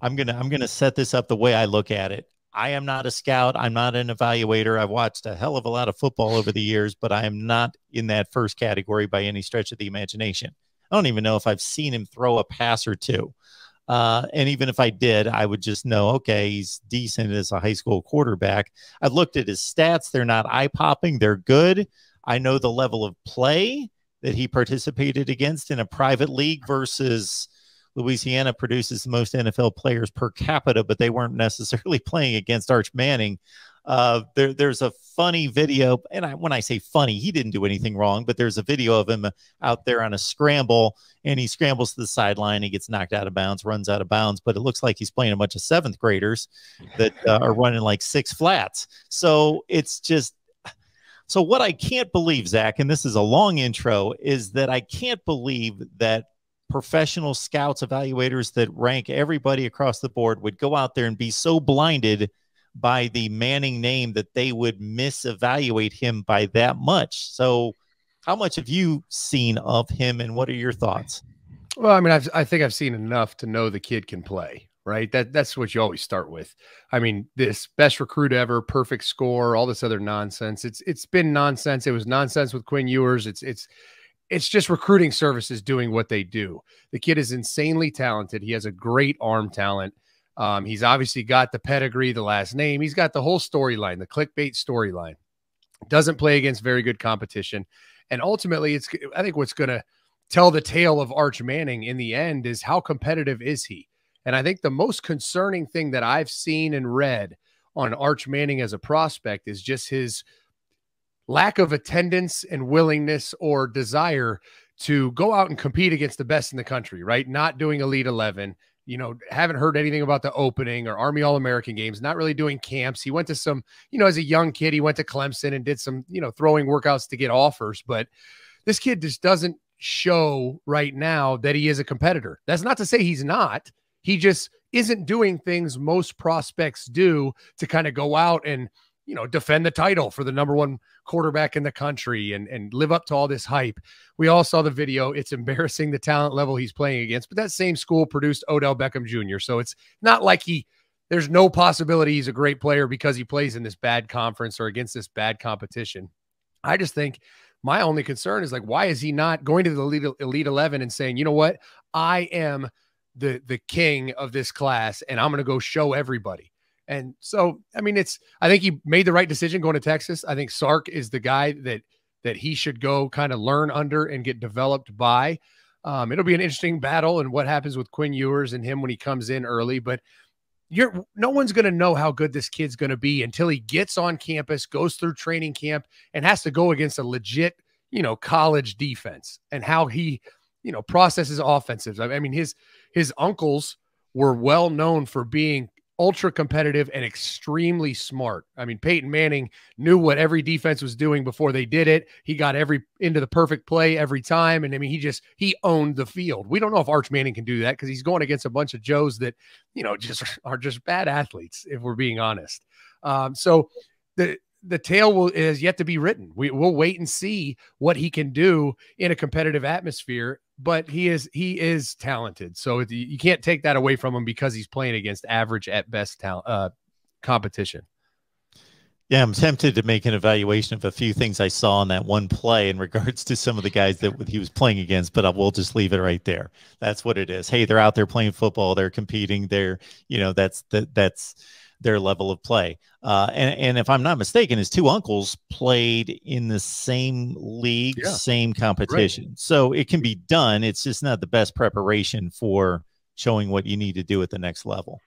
I'm gonna set this up the way I look at it. I am not a scout. I'm not an evaluator. I've watched a hell of a lot of football over the years, but I am not in that first category by any stretch of the imagination. I don't even know if I've seen him throw a pass or two. And even if I did, I would just know, okay, he's decent as a high school quarterback. I've looked at his stats. They're not eye-popping. They're good. I know the level of play that he participated against in a private league versus Louisiana produces the most NFL players per capita, but they weren't necessarily playing against Arch Manning. There's a funny video, and when I say funny, he didn't do anything wrong, but there's a video of him out there on a scramble, and he scrambles to the sideline. He gets knocked out of bounds, runs out of bounds, but it looks like he's playing a bunch of seventh graders that are running like six flats. So it's just, so what I can't believe, Zach, and this is a long intro, is that I can't believe that professional scouts, evaluators that rank everybody across the board would go out there and be so blinded by the Manning name that they would misevaluate him by that much. So how much have you seen of him, and what are your thoughts? Well, I mean, I think I've seen enough to know the kid can play, right? That's what you always start with. I mean, this best recruit ever, perfect score, all this other nonsense. It's been nonsense. It was nonsense with Quinn Ewers. It's just recruiting services doing what they do. The kid is insanely talented. He has a great arm talent. He's obviously got the pedigree, the last name. He's got the whole storyline, the clickbait storyline. Doesn't play against very good competition. And ultimately, I think what's going to tell the tale of Arch Manning in the end is how competitive is he? And I think the most concerning thing that I've seen and read on Arch Manning as a prospect is just his lack of attendance and willingness or desire to go out and compete against the best in the country, right? Not doing Elite 11, you know, haven't heard anything about the opening or Army All-American games, not really doing camps. He went to some, you know, as a young kid, he went to Clemson and did some, you know, throwing workouts to get offers. But this kid just doesn't show right now that he is a competitor. That's not to say he's not. He just isn't doing things most prospects do to kind of go out and, you know, defend the title for the #1 quarterback in the country and live up to all this hype. We all saw the video. It's embarrassing the talent level he's playing against, but that same school produced Odell Beckham Jr. So it's not like there's no possibility he's a great player because he plays in this bad conference or against this bad competition. I just think my only concern is, like, why is he not going to the Elite 11 and saying, you know what, I am the king of this class and I'm going to go show everybody. And so, I mean, I think he made the right decision going to Texas. I think Sark is the guy that he should go kind of learn under and get developed by. It'll be an interesting battle and what happens with Quinn Ewers and him when he comes in early, but no one's going to know how good this kid's going to be until he gets on campus, goes through training camp, and has to go against a legit, you know, college defense and how he, you know, processes offensives. I mean, his uncles were well known for being ultra competitive and extremely smart. I mean, Peyton Manning knew what every defense was doing before they did it. He got into the perfect play every time. And I mean, he owned the field. We don't know if Arch Manning can do that because he's going against a bunch of Joes that, you know, are just bad athletes, if we're being honest. So the tale is yet to be written. We'll wait and see what he can do in a competitive atmosphere, but he is talented. So you can't take that away from him because he's playing against average at best competition. Yeah, I'm tempted to make an evaluation of a few things I saw in that one play in regards to some of the guys that he was playing against, but we'll just leave it right there. That's what it is. Hey, they're out there playing football. They're competing. That's their level of play. And if I'm not mistaken, his two uncles played in the same league, same competition. Right. So it can be done. It's just not the best preparation for showing what you need to do at the next level.